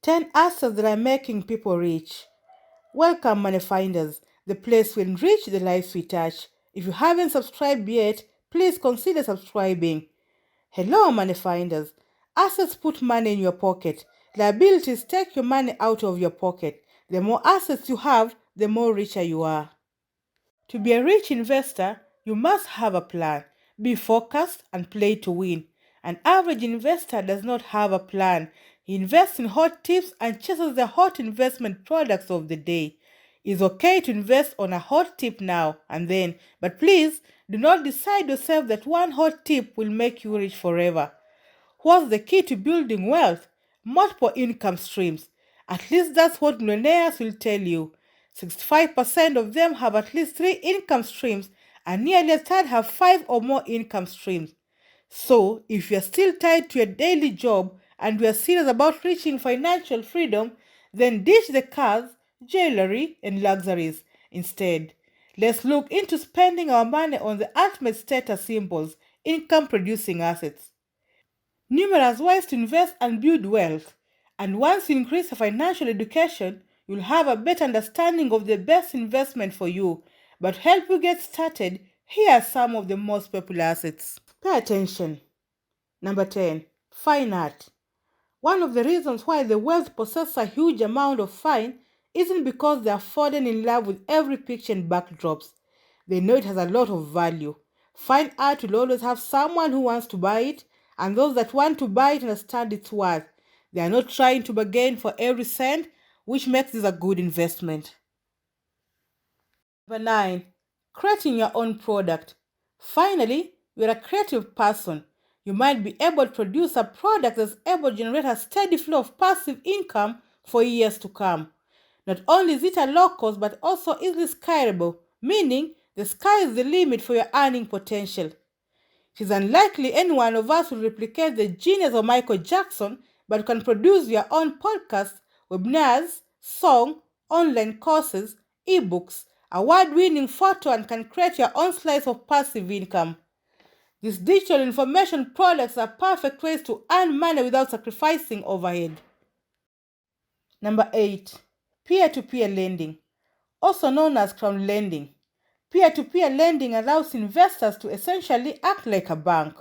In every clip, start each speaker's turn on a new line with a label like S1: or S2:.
S1: Ten assets that are making people rich. Welcome, money finders, the place will enrich the lives we touch. If you haven't subscribed yet, please consider subscribing. Hello, money finders. Assets put money in your pocket. Liabilities take your money out of your pocket. The more assets you have, the more richer you are. To be a rich investor, you must have a plan, be focused, and play to win. An average investor does not have a plan. He invests in hot tips and chases the hot investment products of the day. It's okay to invest on a hot tip now and then, but please do not decide yourself that one hot tip will make you rich forever. What's the key to building wealth? Multiple income streams. At least that's what millionaires will tell you. 65% of them have at least 3 income streams, and nearly a third have 5 or more income streams. So, if you're still tied to your daily job and you're serious about reaching financial freedom, then ditch the cars, jewelry, and luxuries. Instead, let's look into spending our money on the ultimate status symbols, income producing assets. Numerous ways to invest and build wealth, and once you increase your financial education, you'll have a better understanding of the best investment for you. But to help you get started, here are some of the most popular assets. Pay attention. Number 10. Fine art. One of the reasons why the wealth possess a huge amount of fine isn't because they are fallen in love with every picture and backdrops. They know it has a lot of value. Fine art will always have someone who wants to buy it, and those that want to buy it understand its worth. They are not trying to bargain for every cent, which makes this a good investment. Number 9. Creating your own product. Finally, you're a creative person. You might be able to produce a product that's able to generate a steady flow of passive income for years to come. Not only is it a low cost, but also easily scalable, meaning the sky is the limit for your earning potential. It is unlikely any one of us will replicate the genius of Michael Jackson, but you can produce your own podcast, webinars, song, online courses, ebooks, award-winning photo, and can create your own slice of passive income. These digital information products are perfect ways to earn money without sacrificing overhead. Number 8. Peer-to-peer lending, also known as crowd lending. Peer-to-peer lending allows investors to essentially act like a bank.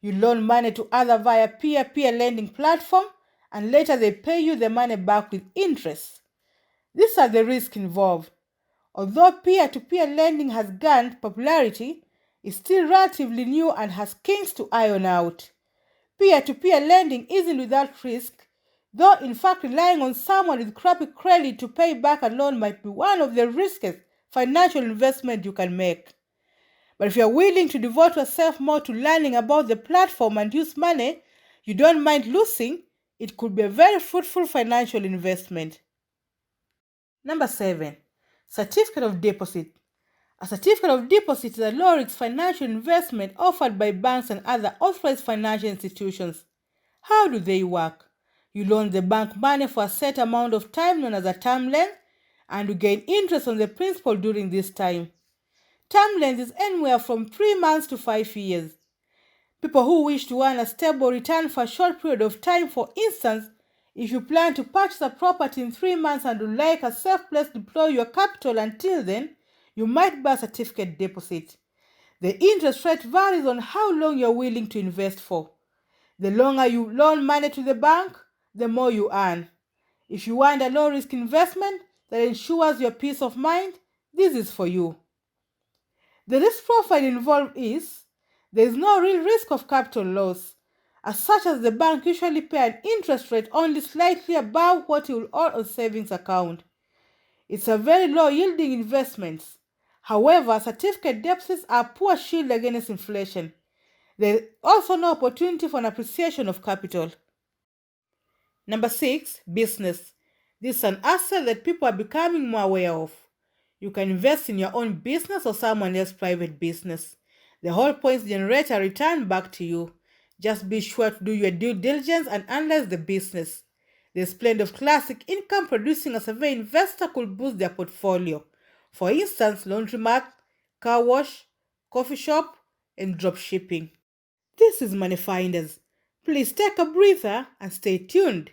S1: You loan money to others via peer-to-peer lending platform, and later they pay you the money back with interest. These are the risks involved. Although peer-to-peer lending has gained popularity, it's still relatively new and has kinks to iron out. Peer-to-peer lending isn't without risk, though in fact relying on someone with crappy credit to pay back a loan might be one of the riskiest financial investments you can make. But if you're willing to devote yourself more to learning about the platform and use money you don't mind losing, it could be a very fruitful financial investment. Number 7. Certificate of Deposit. A certificate of deposit is a low-risk financial investment offered by banks and other authorized financial institutions. How do they work? You loan the bank money for a set amount of time known as a term length, and you gain interest on the principal during this time. Term length is anywhere from 3 months to 5 years. People who wish to earn a stable return for a short period of time, for instance, if you plan to purchase a property in 3 months and would like a safe place to deploy your capital until then, you might buy a certificate deposit. The interest rate varies on how long you're willing to invest for. The longer you loan money to the bank, the more you earn. If you want a low-risk investment that ensures your peace of mind, this is for you. The risk profile involved is there is no real risk of capital loss, as such as the bank usually pay an interest rate only slightly above what you will earn on savings account. It's a very low yielding investment. However, certificate deposits are a poor shield against inflation. There is also no opportunity for an appreciation of capital. Number 6. Business. This is an asset that people are becoming more aware of. You can invest in your own business or someone else's private business. The whole point is to generate a return back to you. Just be sure to do your due diligence and analyze the business. There's plenty of classic income producing as a very investor could boost their portfolio. For instance, laundromat, car wash, coffee shop, and drop shipping. This is Money Finders. Please take a breather and stay tuned.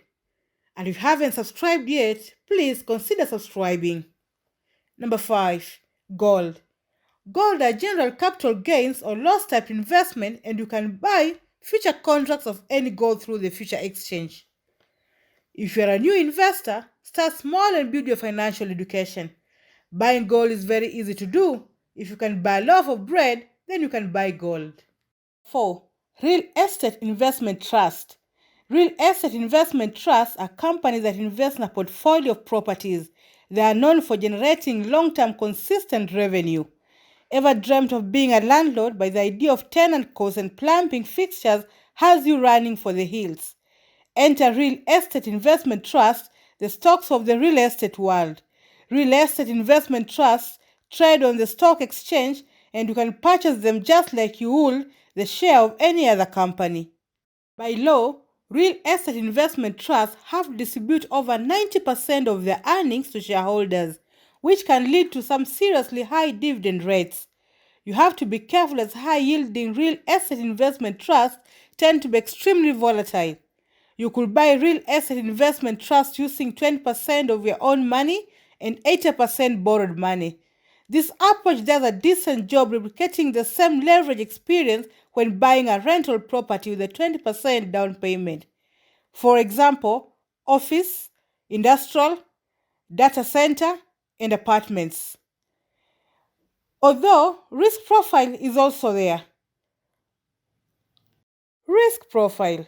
S1: And if you haven't subscribed yet, please consider subscribing. Number 5. Gold. Gold are general capital gains or loss type investment, and you can buy future contracts of any gold through the future exchange. If you are a new investor, start small and build your financial education. Buying gold is very easy to do. If you can buy a loaf of bread, then you can buy gold. 4. Real Estate Investment Trust. Real estate investment trusts are companies that invest in a portfolio of properties. They are known for generating long-term consistent revenue. Ever dreamt of being a landlord, but the idea of tenant costs and plumbing fixtures has you running for the hills? Enter Real Estate Investment Trust, the stocks of the real estate world. Real estate investment trusts trade on the stock exchange, and you can purchase them just like you would the share of any other company. By law, real estate investment trusts have to distribute over 90% of their earnings to shareholders, which can lead to some seriously high dividend rates. You have to be careful as high-yielding real estate investment trusts tend to be extremely volatile. You could buy real estate investment trusts using 20% of your own money and 80% borrowed money. This approach does a decent job replicating the same leverage experience when buying a rental property with a 20% down payment. For example, office, industrial, data center, and apartments. Although risk profile is also there. Risk profile.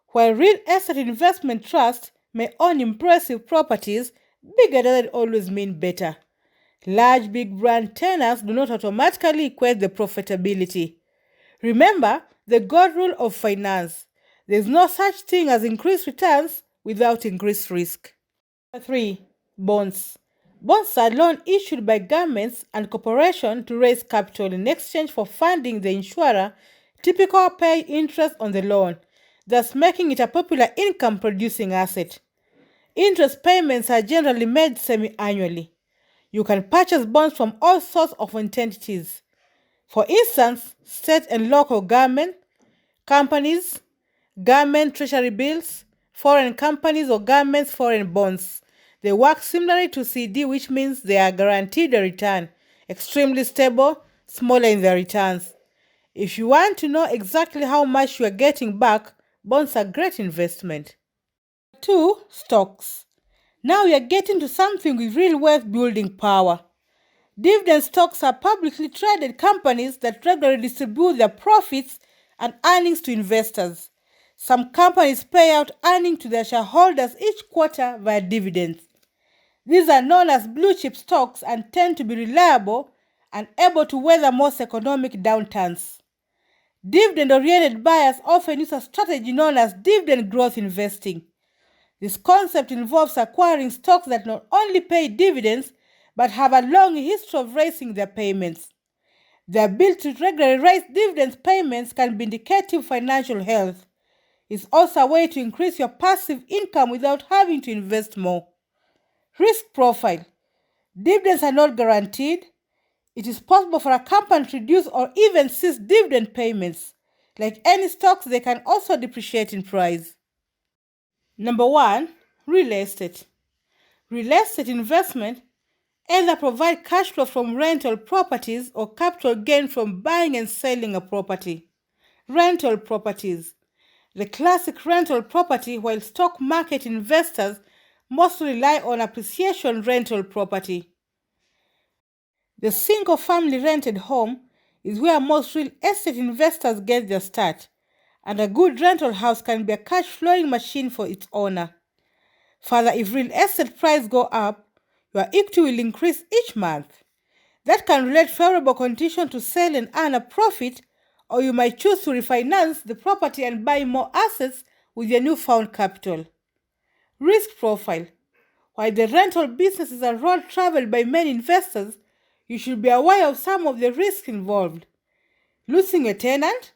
S1: While real estate investment trusts may own impressive properties, bigger doesn't always mean better. Large big brand tenants do not automatically equate the profitability. Remember the God rule of finance. There is no such thing as increased returns without increased risk. 3. Bonds. Bonds are loans issued by governments and corporations to raise capital in exchange for funding the insurer, typically pay interest on the loan, thus making it a popular income-producing asset. Interest payments are generally made semi-annually. You can purchase bonds from all sorts of entities. For instance, state and local government, companies, government treasury bills, foreign companies or governments' foreign bonds. They work similarly to CD, which means they are guaranteed a return, extremely stable, smaller in their returns. If you want to know exactly how much you are getting back, bonds are a great investment. 2. Stocks. Now we are getting to something with real wealth building power. Dividend stocks are publicly traded companies that regularly distribute their profits and earnings to investors. Some companies pay out earnings to their shareholders each quarter via dividends. These are known as blue chip stocks and tend to be reliable and able to weather most economic downturns. Dividend-oriented buyers often use a strategy known as dividend growth investing. This concept involves acquiring stocks that not only pay dividends but have a long history of raising their payments. The ability to regularly raise dividends payments can be indicative of financial health. It's also a way to increase your passive income without having to invest more. Risk profile. Dividends are not guaranteed. It is possible for a company to reduce or even cease dividend payments. Like any stocks, they can also depreciate in price. Number 1. Real estate. Real estate investment either provide cash flow from rental properties or capital gain from buying and selling a property. Rental properties. The classic rental property, while stock market investors mostly rely on appreciation rental property. The single-family rented home is where most real estate investors get their start, and a good rental house can be a cash-flowing machine for its owner. Further, if real estate prices go up, your equity will increase each month. That can relate favorable conditions to sell and earn a profit, or you might choose to refinance the property and buy more assets with your newfound capital. Risk profile. While the rental business is a road traveled by many investors, you should be aware of some of the risks involved. Losing a tenant,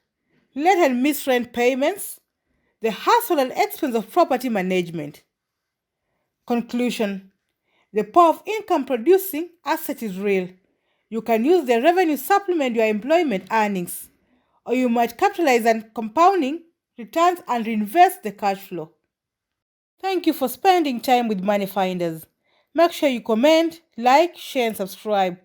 S1: late and missed rent payments, the hassle and expense of property management. Conclusion. The power of income producing asset is real. You can use the revenue supplement your employment earnings. or you might capitalize on compounding returns and reinvest the cash flow. Thank you for spending time with Money Finders. Make sure you comment, like, share, and subscribe.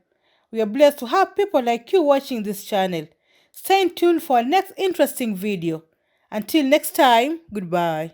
S1: We are blessed to have people like you watching this channel. Stay tuned for our next interesting video. Until next time, goodbye.